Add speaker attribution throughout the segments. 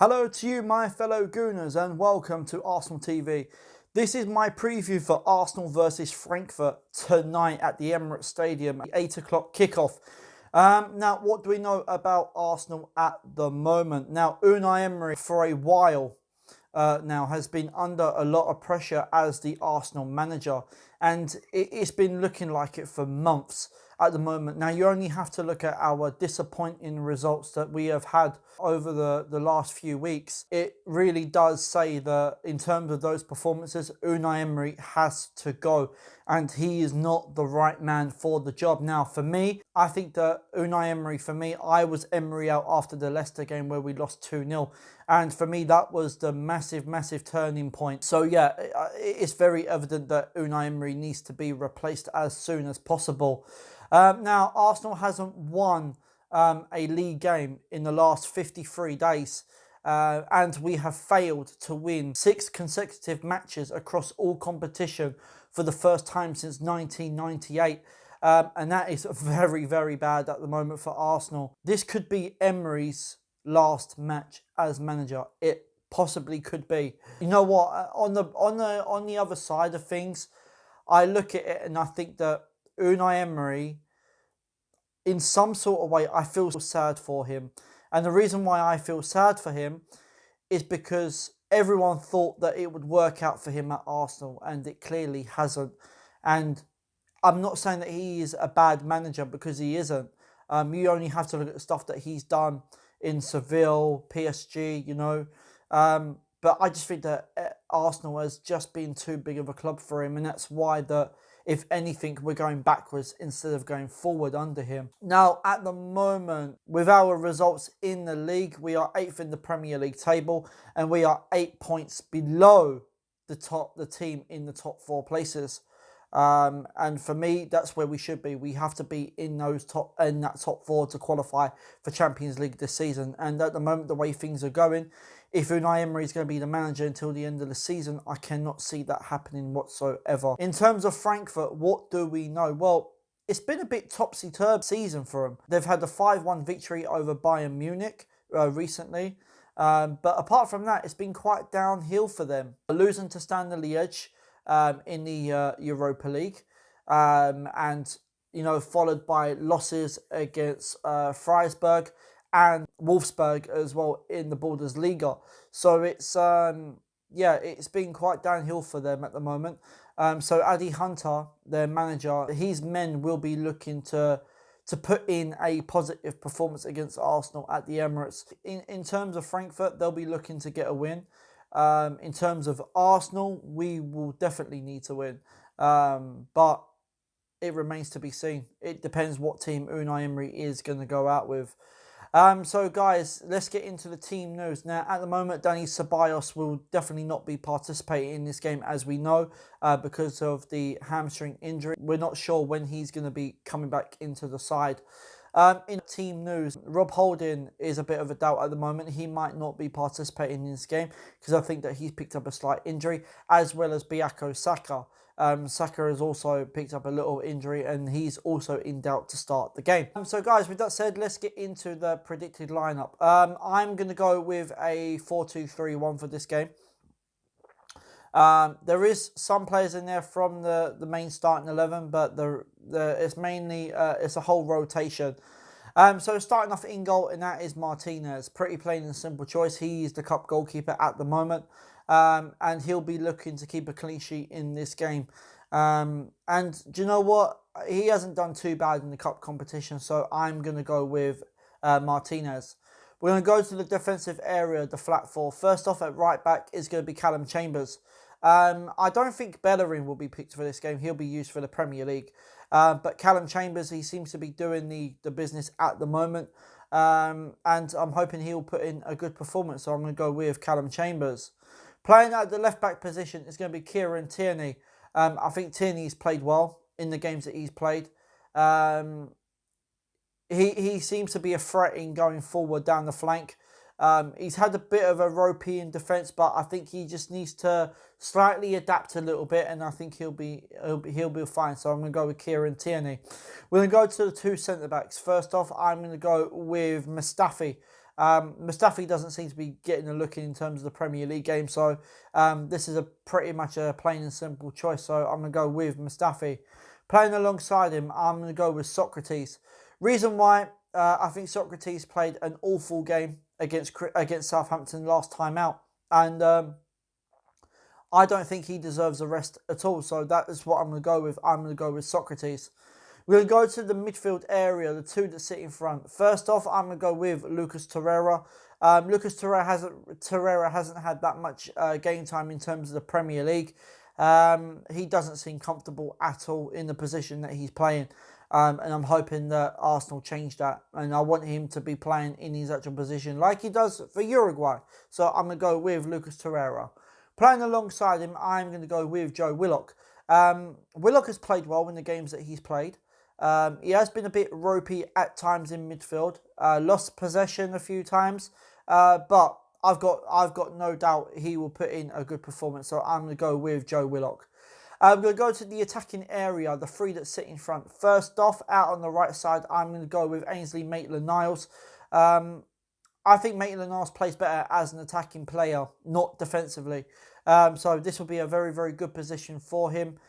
Speaker 1: Hello to you, my fellow Gooners, and welcome to Arsenal TV. This is my preview for Arsenal versus Frankfurt tonight at the Emirates Stadium, 8 o'clock kickoff. Now, what do we know about Arsenal at the moment? Now, Unai Emery, for a while now, has been under a lot of pressure as the Arsenal manager, and it's been looking like it for months at the moment. Now, you only have to look at our disappointing results that we have had over the last few weeks. It really does say that in terms of those performances, Unai Emery has to go, and he is not the right man for the job. Now, for me, I think that Unai Emery, I was Emery out after the Leicester game where we lost 2-0. And for me, that was the massive turning point. So yeah, it's very evident that Unai Emery needs to be replaced as soon as possible. Now, Arsenal hasn't won a league game in the last 53 days. And we have failed to win 6 consecutive matches across all competition for the first time since 1998. And that is very bad at the moment for Arsenal. This could be Emery's last match as manager. It possibly could be. You know what? On the other side of things, I look at it and I think that Unai Emery, in some sort of way, I feel sad for him. And the reason why I feel sad for him is because everyone thought that it would work out for him at Arsenal, and it clearly hasn't. And I'm not saying that he is a bad manager, because he isn't. You only have to look at the stuff that he's done in Seville, PSG, you know. But I just think that Arsenal has just been too big of a club for him, and that's why if anything, we're going backwards instead of going forward under him. Now, at the moment, with our results in the league, we are 8th in the Premier League table, and we are 8 points below the team in the top 4 places. And for me, that's where we should be. We have to be in that top 4 to qualify for Champions League this season. And at the moment, the way things are going, if Unai Emery is going to be the manager until the end of the season, I cannot see that happening whatsoever. In terms of Frankfurt, what do we know? Well, it's been a bit topsy-turvy season for them. They've had a 5-1 victory over Bayern Munich recently. But apart from that, it's been quite downhill for them. Losing to Standard Liège in the Europa League, and followed by losses against Freiburg and Wolfsburg as well in the Bundesliga. So it's it's been quite downhill for them at the moment. So Adi Hunter, their manager, his men will be looking to put in a positive performance against Arsenal at the Emirates. In terms of Frankfurt, they'll be looking to get a win. In terms of Arsenal, we will definitely need to win. But it remains to be seen. It depends what team Unai Emery is going to go out with. So guys, let's get into the team news. Now, at the moment, Dani Ceballos will definitely not be participating in this game, as we know, because of the hamstring injury. We're not sure when he's going to be coming back into the side. In team news, Rob Holding is a bit of a doubt at the moment. He might not be participating in this game because I think that he's picked up a slight injury, as well as Bukayo Saka. Saka has also picked up a little injury, and he's also in doubt to start the game. So guys, with that said, let's get into the predicted lineup. I'm going to go with a 4-2-3-1 for this game. There is some players in there from the main starting 11, but it's mainly it's a whole rotation. So starting off in goal, and that is Martinez. Pretty plain and simple choice. He is the cup goalkeeper at the moment, and he'll be looking to keep a clean sheet in this game. And do you know what? He hasn't done too bad in the cup competition, so I'm going to go with Martinez. We're going to go to the defensive area, the flat four. First off, at right back is going to be Callum Chambers. I don't think Bellerin will be picked for this game. He'll be used for the Premier League. But Callum Chambers, he seems to be doing the business at the moment. And I'm hoping he'll put in a good performance. So I'm going to go with Callum Chambers. Playing at the left-back position is going to be Kieran Tierney. I think Tierney's played well in the games that he's played. He seems to be a threat in going forward down the flank. He's had a bit of a ropey in defence, but I think he just needs to slightly adapt a little bit, and I think he'll be fine. So I'm going to go with Kieran Tierney. We're going to go to the 2 centre backs. First off, I'm going to go with Mustafi. Mustafi doesn't seem to be getting a look in terms of the Premier League game, so this is pretty much a plain and simple choice. So I'm going to go with Mustafi. Playing alongside him, I'm going to go with Socrates. Reason why, I think Socrates played an awful game against Southampton last time out, and I don't think he deserves a rest at all. So that is what I'm going to go with. I'm going to go with Socrates. We're going to go to the midfield area, the two that sit in front. First off, I'm going to go with Lucas Torreira. Lucas Torreira hasn't had that much game time in terms of the Premier League. He doesn't seem comfortable at all in the position that he's playing. And I'm hoping that Arsenal change that. And I want him to be playing in his actual position like he does for Uruguay. So I'm going to go with Lucas Torreira. Playing alongside him, I'm going to go with Joe Willock. Willock has played well in the games that he's played. He has been a bit ropey at times in midfield. Lost possession a few times. But I've got no doubt he will put in a good performance. So I'm going to go with Joe Willock. I'm going to go to the attacking area, the three that sit in front. First off, out on the right side, I'm going to go with Ainsley Maitland-Niles. I think Maitland-Niles plays better as an attacking player, not defensively. So this will be a very, very good position for him.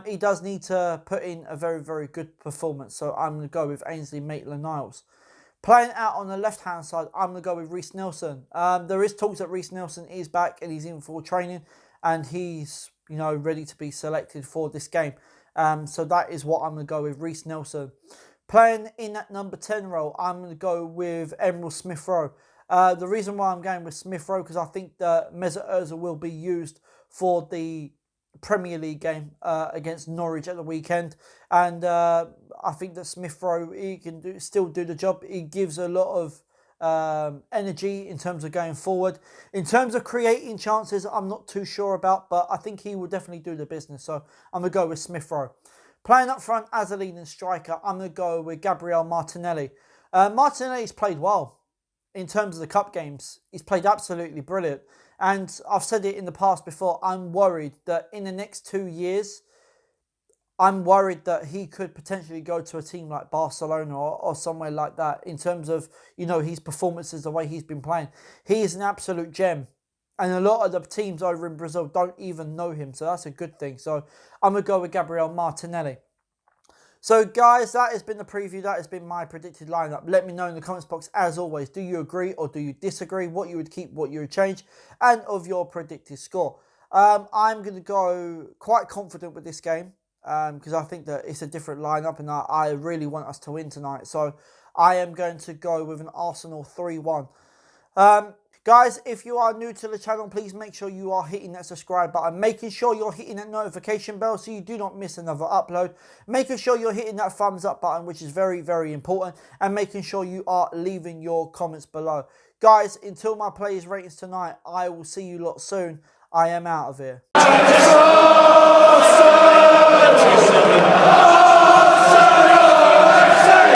Speaker 1: He does need to put in a very, very good performance. So I'm going to go with Ainsley Maitland-Niles. Playing out on the left-hand side, I'm going to go with Reiss Nelson. There is talks that Reiss Nelson is back and he's in full training. And he's, ready to be selected for this game. So that is what I'm going to go with, Reiss Nelson. Playing in that number 10 role, I'm going to go with Emile Smith-Rowe. The reason why I'm going with Smith-Rowe, because I think that Mesut Ozil will be used for the Premier League game against Norwich at the weekend. And I think that Smith-Rowe, he can still do the job. He gives a lot of energy in terms of going forward. In terms of creating chances, I'm not too sure about, but I think he will definitely do the business. So I'm going to go with Smith-Rowe. Playing up front as a leading striker, I'm going to go with Gabriel Martinelli. Martinelli's played well in terms of the cup games. He's played absolutely brilliant. And I've said it in the past before, I'm worried that in the next 2 years, I'm worried that he could potentially go to a team like Barcelona or somewhere like that in terms of, his performances, the way he's been playing. He is an absolute gem. And a lot of the teams over in Brazil don't even know him. So that's a good thing. So I'm going to go with Gabriel Martinelli. So guys, that has been the preview. That has been my predicted lineup. Let me know in the comments box, as always, do you agree or do you disagree? What you would keep, what you would change, and of your predicted score. I'm going to go quite confident with this game because I think that it's a different lineup and I really want us to win tonight. So I am going to go with an Arsenal 3-1. Guys, if you are new to the channel, please make sure you are hitting that subscribe button, making sure you're hitting that notification bell so you do not miss another upload, making sure you're hitting that thumbs up button, which is very, very important, and making sure you are leaving your comments below. Guys, until my players ratings tonight, I will see you lot soon. I am out of here.